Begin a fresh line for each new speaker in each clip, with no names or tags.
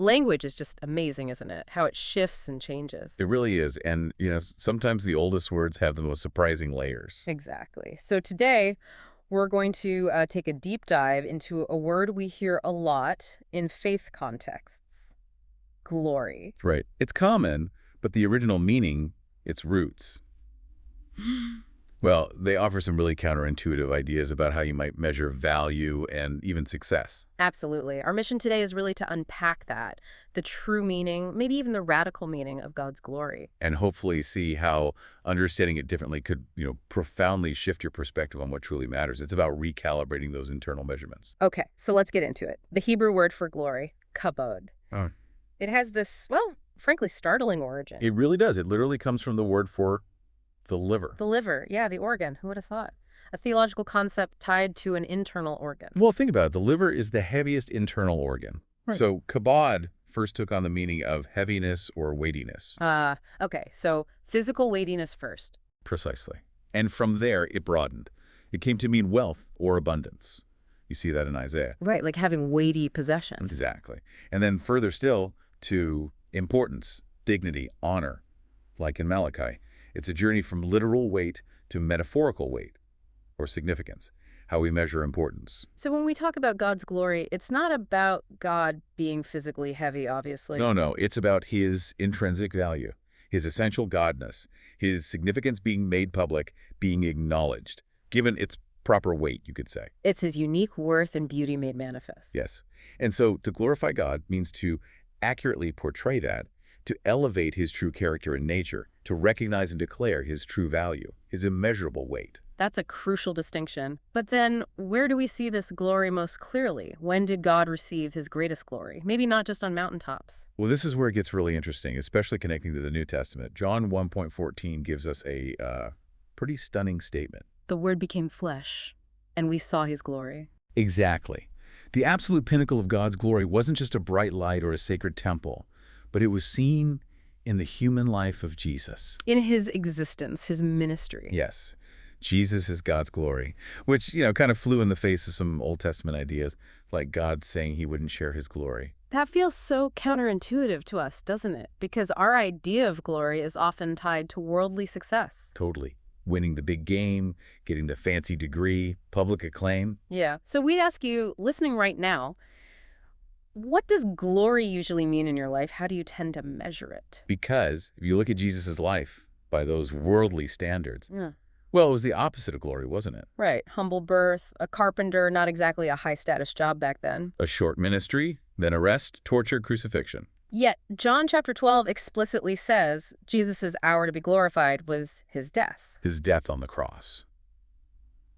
Language is just amazing, isn't it? How it shifts and changes.
It really is. And, sometimes the oldest words have the most surprising layers.
Exactly. So today, we're going to take a deep dive into a word we hear a lot in faith contexts: glory.
Right. It's common, but the original meaning, its roots. Well, they offer some really counterintuitive ideas about how you might measure value and even success.
Absolutely. Our mission today is really to unpack that, the true meaning, maybe even the radical meaning of God's glory.
And hopefully see how understanding it differently could, profoundly shift your perspective on what truly matters. It's about recalibrating those internal measurements.
Okay, so let's get into it. The Hebrew word for glory, kabod.
Oh.
It has this, well, frankly, startling origin.
It really does. It literally comes from the word for the liver.
The liver, yeah, the organ. Who would have thought? A theological concept tied to an internal organ.
Well, think about it. The liver is the heaviest internal organ. Right. So kabod first took on the meaning of heaviness or weightiness.
Okay, so physical weightiness first.
Precisely. And from there, it broadened. It came to mean wealth or abundance. You see that in Isaiah.
Right, like having weighty possessions.
Exactly. And then further still to importance, dignity, honor, like in Malachi. It's a journey from literal weight to metaphorical weight or significance, how we measure importance.
So when we talk about God's glory, it's not about God being physically heavy, obviously.
No. It's about his intrinsic value, his essential godness, his significance being made public, being acknowledged, given its proper weight, you could say.
It's his unique worth and beauty made manifest.
Yes. And so to glorify God means to accurately portray that, to elevate his true character and nature, to recognize and declare his true value, his immeasurable weight.
That's a crucial distinction. But then, where do we see this glory most clearly? When did God receive his greatest glory? Maybe not just on mountaintops.
Well, this is where it gets really interesting, especially connecting to the New Testament. John 1:14 gives us a pretty stunning statement.
The Word became flesh, and we saw his glory.
Exactly. The absolute pinnacle of God's glory wasn't just a bright light or a sacred temple, but it was seen in the human life of Jesus.
In his existence, his ministry.
Yes. Jesus is God's glory, which, kind of flew in the face of some Old Testament ideas, like God saying he wouldn't share his glory.
That feels so counterintuitive to us, doesn't it? Because our idea of glory is often tied to worldly success.
Totally. Winning the big game, getting the fancy degree, public acclaim.
Yeah. So we'd ask you, listening right now, what does glory usually mean in your life? How do you tend to measure it?
Because if you look at Jesus' life by those worldly standards,
Yeah.
Well, it was the opposite of glory, wasn't it?
Right. Humble birth, a carpenter, not exactly a high-status job back then.
A short ministry, then arrest, torture, crucifixion.
Yet, John chapter 12 explicitly says Jesus' hour to be glorified was his death.
His death on the cross.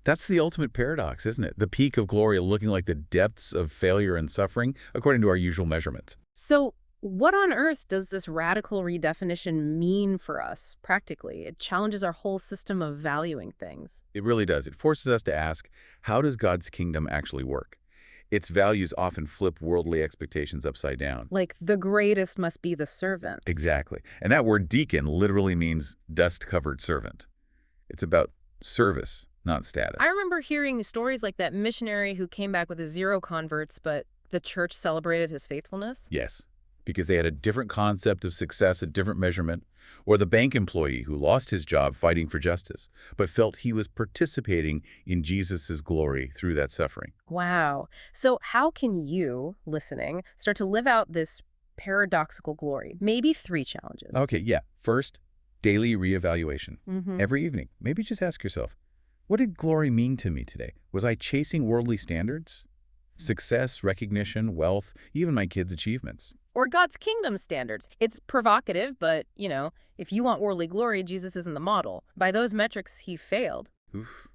That's the ultimate paradox, isn't it? The peak of glory looking like the depths of failure and suffering, according to our usual measurements.
So, what on earth does this radical redefinition mean for us, practically? It challenges our whole system of valuing things.
It really does. It forces us to ask, how does God's kingdom actually work? Its values often flip worldly expectations upside down.
Like, the greatest must be the servant.
Exactly. And that word deacon literally means dust-covered servant. It's about service, not status.
I remember hearing stories like that missionary who came back with 0 converts, but the church celebrated his faithfulness.
Yes, because they had a different concept of success, a different measurement. Or the bank employee who lost his job fighting for justice, but felt he was participating in Jesus' glory through that suffering.
Wow. So how can you, listening, start to live out this paradoxical glory? Maybe 3 challenges.
Okay, yeah. First, daily reevaluation.
Mm-hmm.
Every evening, maybe just ask yourself, what did glory mean to me today? Was I chasing worldly standards? Success, recognition, wealth, even my kids' achievements.
Or God's kingdom standards. It's provocative, but, if you want worldly glory, Jesus isn't the model. By those metrics, he failed.
Oof.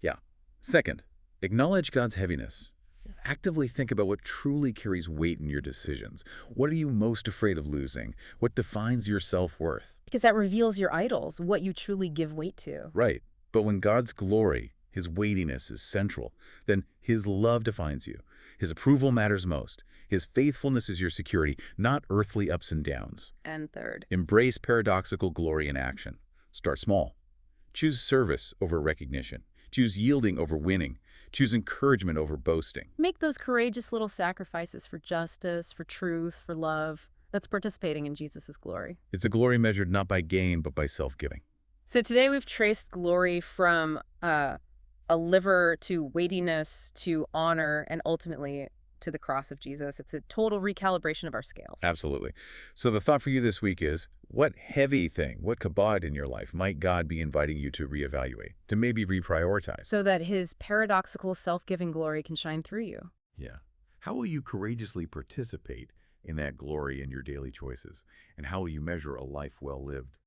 Yeah. Second, acknowledge God's heaviness. Actively think about what truly carries weight in your decisions. What are you most afraid of losing? What defines your self-worth?
Because that reveals your idols, what you truly give weight to.
Right. But when God's glory, his weightiness is central, then his love defines you. His approval matters most. His faithfulness is your security, not earthly ups and downs.
And third,
embrace paradoxical glory in action. Start small. Choose service over recognition. Choose yielding over winning. Choose encouragement over boasting.
Make those courageous little sacrifices for justice, for truth, for love. That's participating in Jesus' glory.
It's a glory measured not by gain, but by self-giving.
So today we've traced glory from a liver to weightiness to honor and ultimately to the cross of Jesus. It's a total recalibration of our scales.
Absolutely. So the thought for you this week is, what heavy thing, what kabod in your life might God be inviting you to reevaluate, to maybe reprioritize?
So that his paradoxical self-giving glory can shine through you.
Yeah. How will you courageously participate in that glory in your daily choices? And how will you measure a life well lived?